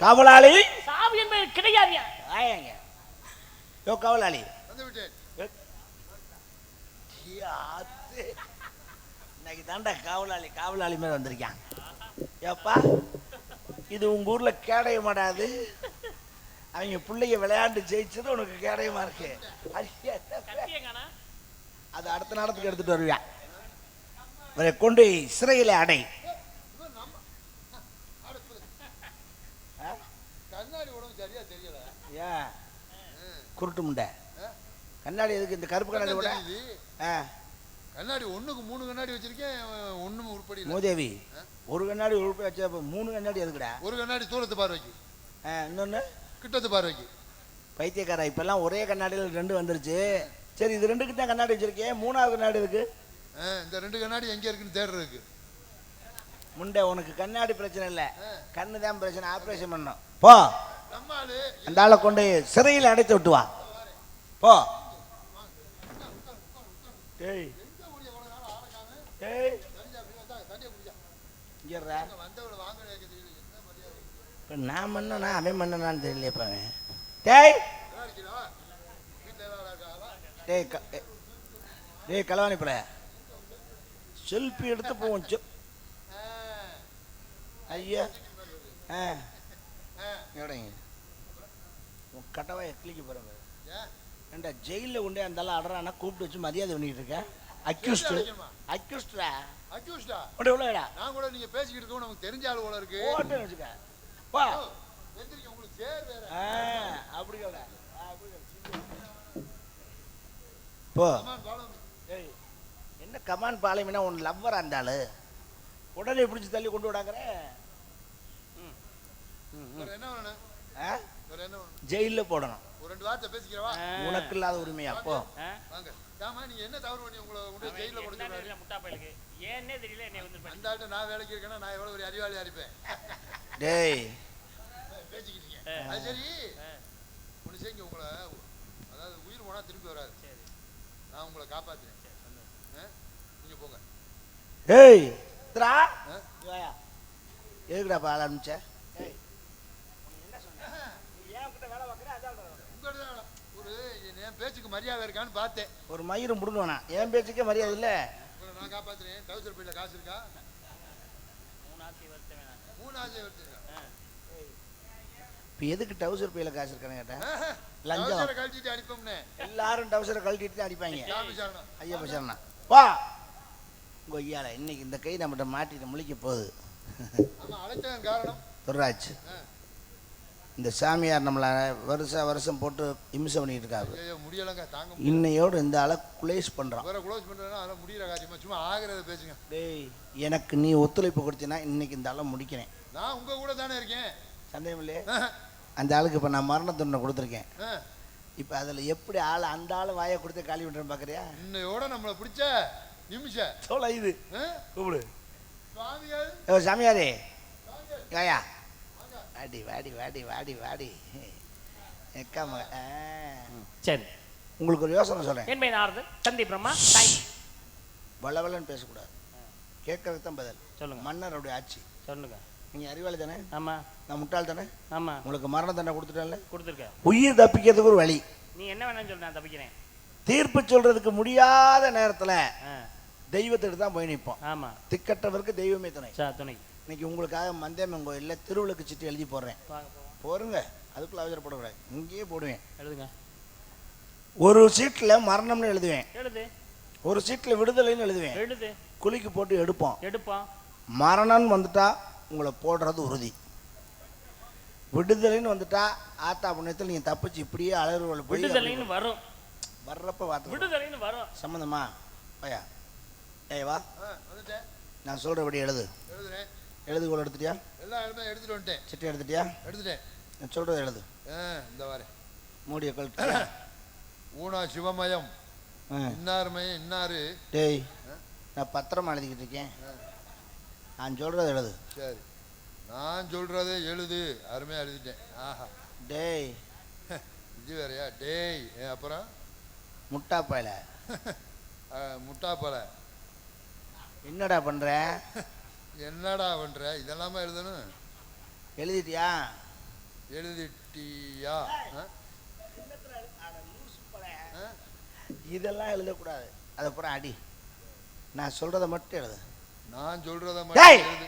காவலாளி சாவி என்பது கிடையாதுயா. ஆயாங்க. யோ காவலாளி வந்து விட்டேன். இன்னைக்கு தாண்டா காவலாளி மேல வந்திருக்கான். ஏப்பா இது உங்க ஊர்ல கேடைய மாட்டாது. அவங்க பிள்ளைங்க விளையாண்டு ஜெயிச்சது உனக்கு கேடயமா இருக்கு. அது அடுத்த நேரத்துக்கு எடுத்துட்டு வருவியான். இவரை கொண்டு சிறையில அடை. கண்ணாடி உடம்பு சரியா தெரியல. ஏன் குருட்டு முண்டை கண்ணாடி எதுக்கு? இந்த கருப்பு கண்ணாடி விட கண்ணாடி ஒண்ணுக்கு 3 கண்ணாடி வச்சிருக்கேன். ஒண்ணும் உருப்படி மூதேவி ஒரு கண்ணாடி உருப்படி வச்சா 3 கண்ணாடி எதுக்குடா? ஒரு கண்ணாடி தூரத்து பார்வைக்கு, இன்னொன்னு கிட்டத்து பார்வைக்கு. பைத்தியக்காரா இப்பெல்லாம் ஒரே கண்ணாடியில் 2 வந்துருச்சு. சரி இது 2க்கு தான் கண்ணாடி வச்சிருக்கேன். 3வது கண்ணாடி இருக்கு. இந்த 2 கண்ணாடி எங்க இருக்குன்னு தேடுறதுக்கு. முண்டை உனக்கு கண்ணாடி பிரச்சனை இல்லை, கண்ணு தான் பிரச்சனை. ஆப்ரேஷன் பண்ணணும். போ அந்த ஆளை கொண்டு சிறையில் அடைத்து விட்டு வா. போ. நான் மன்னனா அவன் மன்னனான்னு தெரியலையப்ப. அவன் டேய் டேய் டேய் களவாணி பட செல்ஃபி எடுத்து போவோம். ஐயா கட்டவா கிளிக்க போறேன். ஏண்டா ஜெயிலில் கொண்டே அந்தாலும் அடறானா கூப்பிட்டு வச்சு மரியாதை பண்ணிட்டு இருக்கேன். நான் கூட நீங்க பேசிக்கிட்டு இருக்கோம் நமக்கு தெரிஞ்ச ஆளு போல இருக்கு. வச்சுக்க வா உங்களுக்கு சேர் வேற அப்படி போ. என்ன கமான் பாலைமினா உன் லவ்வரா இருந்தாலு உடனே பிடிச்சி தள்ளி கொண்டு விடாங்கிற. ஜெயில போடணும். ஒரு 2 வார்த்தை பேசிக்கிறவா. உனக்கு இல்லாத உரிமையா? போ. நீங்க என்ன தவறு பண்ணி உங்களை ஜெயில போடுறாரு? முட்டா பயலுக்கு ஏன்னே தெரியல. என்ன வந்து அந்த ஆள்கிட்ட நான் வேலைக்கு இருக்கேன்னா நான் எவ்வளவு ஒரு அறிவாளியா இருப்பேன். டேய் பேசிக்கிட்டீங்க. அது சரி ஒண்ணு செய்யுங்க. உங்களை அதாவது உயிர் போனா திரும்பி வராது. நான் உங்களை காப்பாத்துறேன். நீங்க போங்க. ஏய் திரா எதுக்குடா பால் ஆரம்பிச்ச? ஒரு என் பேச்சுக்கு மரியாதை இருக்கான்னு பார்த்தேன். ஒரு மயிரும் முடுங்கண்ணா என் பேச்சுக்கே மரியாதை இல்லை. நான் காப்பாத்துறேன். டவுசர் பையில காசு இருக்கா? 3 ஆசை வருத்தம். 3 ஆசை வருத்தம். இப்போ எதுக்கு டவுசர் பையில காசு இருக்கான்னு கேட்டேன். லஞ்சம் கழட்டிட்டு அடிப்போம்னே. எல்லாரும் டவுசரை கழட்டிட்டு தான் அடிப்பாங்க. ஐயா பசரணா வா. உங்க ஐயால இன்னைக்கு இந்த கை நம்மகிட்ட மாட்டிட்டு முழிக்க போகுது. துர்ராஜ் இந்த சாமியார் நம்மளை வருஷம் போட்டு இம்சை பண்ணிட்டு இருக்காரு. இன்னையோடு இந்த ஆளை குளேஸ் பண்றான். டேய் எனக்கு நீ ஒத்துழைப்பு கொடுத்தீனா இன்னைக்கு இந்த ஆளை முடிக்கிறேன். நான் உங்க கூட தானே இருக்கேன். சந்தேகம் இல்லையே. அந்த ஆளுக்கு இப்போ நான் மரண தண்டனை கொடுத்துருக்கேன். இப்போ அதில் எப்படி ஆள் அந்த ஆள் வாயை கொடுத்து காலி பண்ணுறேன்னு பார்க்குறியா? இன்னையோட நம்மளை பிடிச்ச நிமிஷம் சோழ இது கூப்பிடு. சாமியார் சாமியாரே ஏயா வாடி வாடி வாடி வாடி வாடி எக்காம. சரி உங்களுக்கு ஒரு யோசனை சொல்கிறேன். என் பெயர் ஆறுதல் தந்தை பிரம்மா. தாய் வளவலன்னு பேசக்கூடாது. கேட்கறதுக்கு தான் பதில் சொல்லுங்க. மன்னருடைய ஆட்சி சொல்லுங்க. நீங்கள் அறிவாளி தானே? ஆமாம். நான் முட்டாள் தானே? ஆமாம். உங்களுக்கு மரண தண்டனை கொடுத்துட்டேன்ல? கொடுத்துருக்கேன். உயிர் தப்பிக்கிறதுக்கு ஒரு வழி. நீ என்ன வேணாம்னு சொல்லு, நான் தப்பிக்கிறேன். தீர்ப்பு சொல்றதுக்கு முடியாத நேரத்தில் தெய்வத்திட்டு தான் போய் நிற்போம். ஆமாம். திக்கட்டவருக்கு தெய்வமே துணை. துணை. இன்னைக்கு உங்களுக்காக மந்தேமன் கோயிலில் திருவிளக்கு சீட்டு எழுதி போடுறேன். போருங்க. அதுக்குள்ள அவசரப்படக்கூடாது. இங்கேயே போடுவேன். எழுதுங்க. ஒரு சீட்டில் மரணம்னு எழுதுவேன். எழுது. ஒரு சீட்டில் விடுதலைன்னு எழுதுவேன். எழுது. குலுக்கி போட்டு எடுப்போம். மரணம்னு வந்துட்டா உங்களை போடுறது உறுதி. விடுதலைன்னு வந்துட்டா ஆத்தா புண்ணியத்தில் நீங்கள் தப்பிச்சு இப்படியே அழகு. விடுதலைன்னு வரும். வர்றப்ப வார்த்தை விடுதலைன்னு வரும். சம்மந்தமா பையா? ஏய் வா நான் சொல்கிறபடி எழுது. எழுதுகோள் எடுத்துட்டியா? எல்லா இடமே எடுத்துட்டு வந்துட்டேன். சிட்டி எடுத்துட்டியா? எடுத்துட்டேன். நான் சொல்கிறது எழுது. இந்த வாரேன். மூடிய கழட்டு. ஊனா சிவமயம் இன்னாருமயம் இன்னாரு. டேய் நான் பத்திரமா எழுதிக்கிட்டு இருக்கேன். நான் சொல்கிறது எழுது. சரி நான் சொல்கிறதே எழுது. அருமையாக எழுதிட்டேன். ஆஹா. டேய் இது வேறையா? டேய் அப்புறம் முட்டாப்பாயில முட்டாப்பால என்னடா பண்ணுற? என்னடா பண்ணுற? இதெல்லாமா எழுதணும். எழுதிட்டியா? எழுதிட்டியா? இதெல்லாம் எழுதக்கூடாது. அதை அப்புறம் அடி. நான் சொல்றத மட்டும் எழுது. நான் சொல்றத மட்டும் எழுது.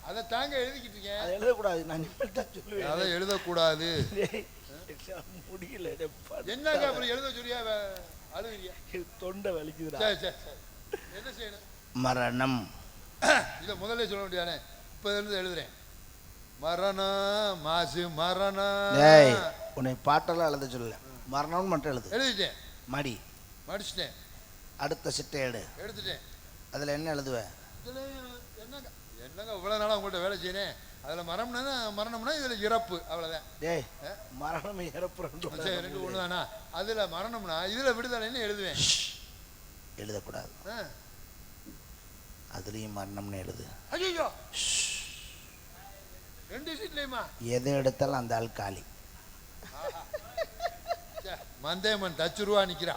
அதை தாங்க எழுதிக்கிட்டு இருக்கேன். அதை எழுதக்கூடாது. நான் நிமிடம் சொல்லுவேன். அதை எழுதக்கூடாது. முடியல. என்னங்க அப்புறம் எழுத சொல்லியா அழுகிறியா? தொண்டை வலிக்குதுடா. சரி சரி சரி. என்ன செய்யணும்? மரணம். இதை முதல்ல சொல்ல முடியானே. இப்ப இருந்து எழுதுறேன். மரணம் மாசு மரணம். டேய், உன்னை பாட்டெல்லாம் எழுத சொல்லல. மரணம்னு மட்டும் எழுது. எழுதிட்டேன். மடி. மடிச்சிட்டேன். அடுத்த சிட்டை எடு. எடுத்துட்டேன். அதுல என்ன எழுதுவ? இதுல என்னங்க என்னங்க இவ்வளவு நாளா உங்கள்கிட்ட வேலை செய்யறேன். அதுல மரணம்னா இதுல இறப்பு, அவ்வளவுதான். டேய், மரணம் இறப்பு ரெண்டு ஒண்ணுதானா? அதுல மரணம்னா இதுல விடுதலைன்னு எழுதுவேன். எழுதக்கூடாது. அதுலயும் மரணம்னு எழுது. ஐயோ, ரெண்டு சீட்லயுமா? எதை எடுத்தாலும் அந்த ஆள் காலி. மந்தேமன் தச்சு ரூபா நிக்கிறா.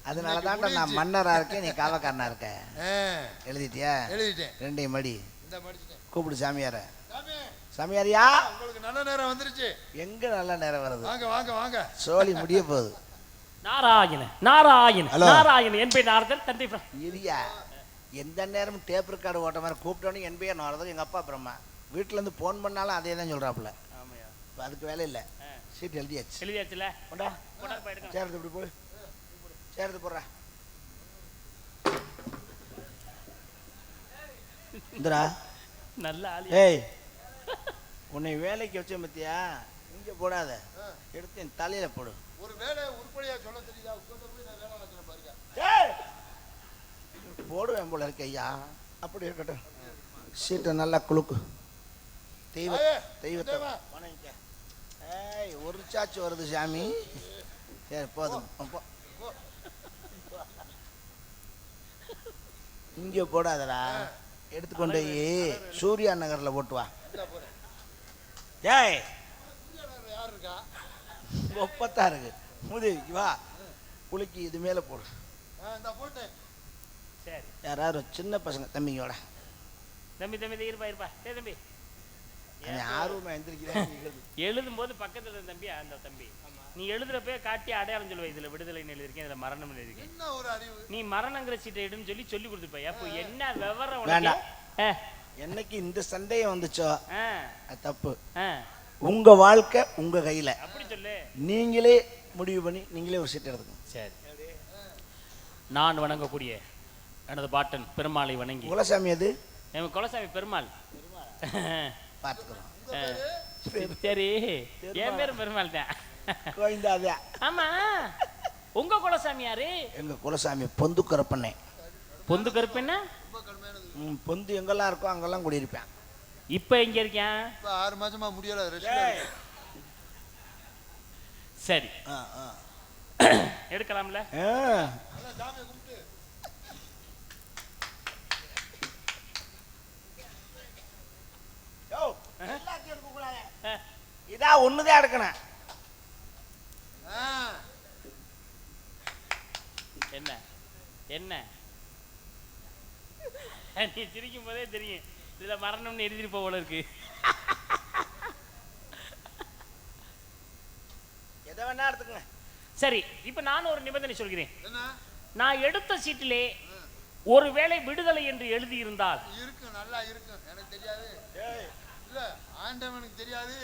அதனாலதான் நான் மன்னரா இருக்கேன், நீ காவக்காரனா இருக்க. எழுதிட்டியா? எழுதிட்டேன். ரெண்டையும் மடி. இந்த மடிச்சிட்டேன். கூப்பிடு சாமியார. சாமியாரியா, உங்களுக்கு நல்ல நேரம் வந்துருச்சு. எங்க நல்ல நேரம் வருது? வாங்க வாங்க வாங்க. சோழி முடிய போகுது. நாராயண நாராயண நாராயண என்பே நாரதன் தந்தை இரியா. எந்த நேரமும் டேப் ரெக்கார்டு ஓட்ட மாதிரி கூப்பிட்டோன்னு என்பே நாரதன். எங்க அப்பா பிரம்மா வீட்டுல இருந்து போன் பண்ணாலும் அதே தான் சொல்றாப்புல. அதுக்கு வேலை இல்லை. சீட் எழுதியாச்சு. எழுதியாச்சுல. கொண்டா சேர்த்து இப்படி போய் சேர்த்து போடுற. இந்தரா நல்ல ஆளு. ஏய், உன்னை வேலைக்கு வச்ச பத்தியா? இங்க போடாத, எடுத்து என் தலையில போடு. ஒரு வேலை உருப்படியா சொல்ல தெரியுதா? பாருங்க போடுவேன் போல இருக்க ஐயா. அப்படி இருக்கட்டும். சீட்டை நல்லா குலுக்கு. தெய்வத்தை வணங்கிக்க. ஏய், ஒரு சாச்சு வருது சாமி. சரி போதும். இங்க போடாதடா, எடுத்துக்கொண்டு சூர்யா நகர்ல போட்டு வா. ஏய், யார் இருக்கா? ஒப்பத்தா இருக்கு. முதுகி வா, குலுக்கி இது மேல போடு. சரி, யாராவது சின்ன பசங்க தம்பிங்களோட. தம்பி தம்பி இருப்பா இருப்பா. சரி தம்பி, ஆர்வமா எந்திரிக்கிறேன். எழுதும் போது பக்கத்துல தம்பி, அந்த தம்பி நீ எழுதுறப்ப காட்டி அடையாளம் சொல்லுவ. இதுல விடுதலைன்னு எழுதிருக்கேன், இதுல மரணம் எழுதிருக்கேன். என்ன ஒரு அறிவு! நீ மரணங்கிற சீட்டை எடுன்னு சொல்லி கொடுத்துப்ப. அப்போ என்ன விவரம் வேண்டாம். என்னைக்கு இந்த சந்தேகம் வந்துச்சோ அது தப்பு. உங்க வாழ்க்கை உங்க கையில. அப்படி சொல்லு. நீங்களே முடிவு பண்ணி நீங்களே ஒரு சீட் எடுத்துக்கணும். சரி, நான் வணங்கக்கூடிய எனது பாட்டன் பெருமாளை வணங்கி. குலசாமி அது என் குலசாமி பெருமாள். பாத்துக்கிறோம். சரி, என் பேரும் பெருமாள் தான். ஆமா, உங்க குலசாமி யாரு? எங்க குலசாமி பொந்து கருப்பண்ணே. பொந்து கருப்பண்ணா? பொந்து எங்கெல்லாம் இருக்கோ அங்கெல்லாம் குடியிருப்பேன். இப்ப எங்க இருக்கேன்? 6 மாசமா முடியல. சரி, எடுக்கலாம்ல? இதா ஒண்ணுதான் எடுக்கணும். என்ன என்ன நீ சிரிக்கும் போதே தெரியும் இதுல மரணம்னு எழுதிட்டு போல இருக்கு. எதை வேணா எடுத்துக்கங்க. சரி, இப்ப நான் ஒரு நிபந்தனை சொல்கிறேன். நான் எடுத்த சீட்டிலே ஒருவேளை விடுதலை என்று எழுதி இருந்தால் இருக்கு, நல்லா இருக்கு. எனக்கு தெரியாது. இல்ல, ஆண்டவனுக்கு தெரியாது.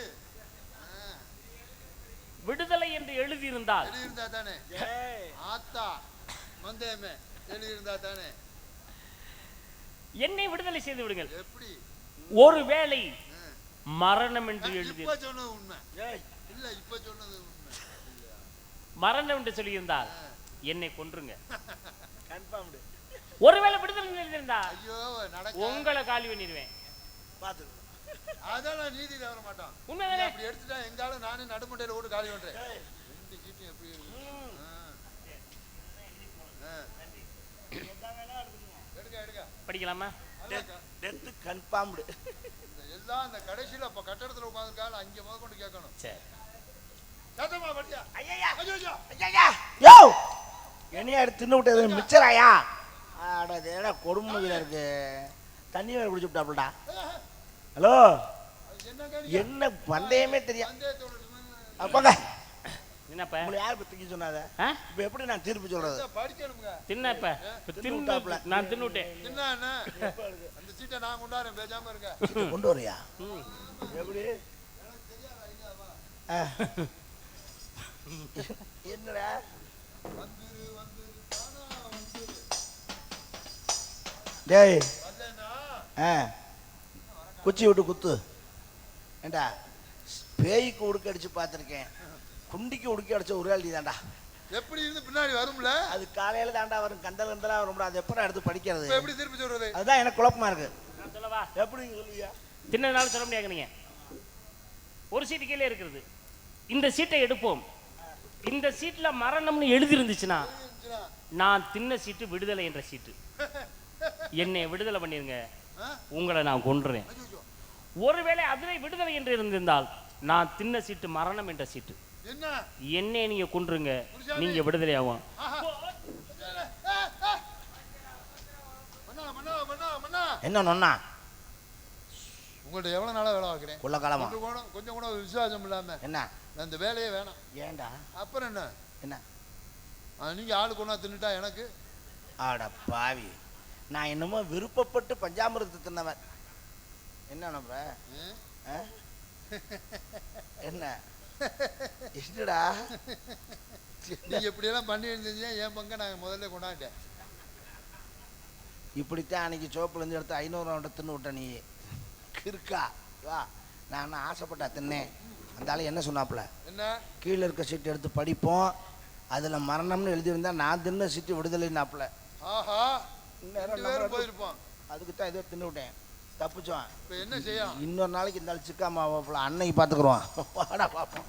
விடுதலை என்று எழுதி இருந்தால் எழுதியிருந்தா தானே ஆத்தா மந்தேமே எழுதியிருந்தா தானே என்னை விடுதலை செய்து விடுங்கள். எப்படி? ஒருவேளை மரணம் என்று எழுதி இப்ப சொன்னது உண்மை இல்ல, இப்ப சொன்னது உண்மை. மரணம் என்று சொல்லியிருந்தால் என்னை கொன்றுங்க. கன்ஃபார்ம்டு. ஒருவேளை விடுதலை எழுதியிருந்தா ஐயோ நடக்க உங்களை காலி பண்ணிடுவேன். பாத்து அதெல்லாம் நீதி தவற மாட்டான். உண்மைதானே? அப்படி எடுத்துட்டா எங்காலும் நானே நடுமண்டையில ஓட்டு காலி பண்றேன். ரெண்டு சீட்டும் எப்படி இருக்கு? எடுக்க எடுக்க படிக்கலாமா? Death confirmed. எல்லாம் அந்த கடைசியில அப்ப கட்டடத்துல உட்கார்ந்திருக்கால அங்க முத கொண்டு கேட்கணும். சரி, சத்தமா படியா. ஐயா ஐயோ ஐயா யோ என்னையா எடுத்து தின்னு விட்டது மிச்சராயா? அட தேடா கொடுமையில இருக்கு. தண்ணி வேற குடிச்சு விட்டாப்லடா. ஹலோ, என்ன கேட்டீங்க? என்ன பந்தயமே தெரியும். பந்தயத்தோட நிபந்தனை அப்பங்க என்னப்ப உங்களை யார் பத்திக்கு சொன்னாத? ஆ? இப்ப எப்படி நான் தீர்ப்பு சொல்றது? படிக்கணுங்க. தின்னப்ப தின்னுட்டாப்ல. நான் தின்னுட்டேன். என்ன என்ன? அந்த சீட்டை நான் கொண்டாடுறேன், பேசாம இருங்க. சீட்டை கொண்டு வரியா? ம். எப்படி? ஆ. என்னடா வந்துரு வந்துரு தானா வந்துரு. டேய் வரலனா ஆ குச்சி விட்டு குத்து. ஏண்டா பேய்க்கு உடுக்க அடிச்சு பார்த்துருக்கேன், குண்டிக்கு உடுக்க அடிச்ச ஒரு ஆள் தான்டா. எப்படி இருந்து பின்னாடி வரும்ல? அது காலையில தாண்டா வரும், கண்டல் கண்டலா வரும்டா. அது எப்படா எடுத்து படிக்கிறது? இப்ப எப்படி திருப்பி சொல்றது? அதுதான் எனக்கு குழப்பமா இருக்கு. நான் சொல்லவா? எப்படி சொல்லுவியா? தின்னதுனால சொல்ல முடியாது. நீங்க ஒரு சீட்டு கீழே இருக்கிறது. இந்த சீட்டை எடுப்போம். இந்த சீட்ல மரணம்னு எழுதி இருந்துச்சுன்னா நான் தின்ன சீட்டு விடுதலை என்ற சீட்டு. என்னை விடுதலை பண்ணிருங்க, உங்களை நான் கொன்றுறேன். ஒருவேளை அதுவே விடுதலை என்று இருந்திருந்தால் நான் தின்ன சீட்டு மரணம் என்ற சீட்டு. என்ன? என்னை நீங்க கொன்றுங்க, நீங்க விடுதலை ஆகும். மன்னா மன்னா மன்னா மன்னா, என்ன நொன்னா உங்கள்ட்ட எவ்வளவு நாளா வேலை பார்க்கிறேன். உள்ள காலமா கொஞ்சம் கூட விசுவாசம் இல்லாம என்ன? நான் இந்த வேலையே வேணாம். ஏண்டா? அப்புறம் என்ன? என்ன நீங்க ஆளு கொண்டா தின்னுட்டா எனக்கு? ஆட பாவி, நான் என்னமோ விருப்பப்பட்டு பஞ்சாமிரத்தை தின்னவன். என்ன நம்புற? என்ன என்னடா? நீங்க இப்படியெல்லாம் பண்ணி இருந்தீங்க, என் பங்கை நாங்கள் முதல்ல கொண்டாட்டேன். இப்படித்தான் அன்னைக்கு சோப்புலேருந்து எடுத்து 500 ரூபா தின்னு விட்ட நீ. இருக்கா வா, நான் ஆசைப்பட்டா தின்னேன். அந்த ஆளு என்ன சொன்னாப்புல? என்ன? கீழே இருக்க சீட்டு எடுத்து படிப்போம், அதில் மரணம்னு எழுதியிருந்தா நான் தின்ன சீட்டு விடுதலைன்னாப்புல. ஆஹா, இந்நேரம் பேரும் போயிருப்போம். அதுக்கு தான் ஏதோ தின்னு விட்டேன், தப்பிச்சோம். இப்போ என்ன செய்யலாம்? இன்னொரு நாளைக்கு இந்த ஆள் சிக்காமா அன்னைக்கு பார்த்துக்குருவான். வாடா பார்ப்போம்.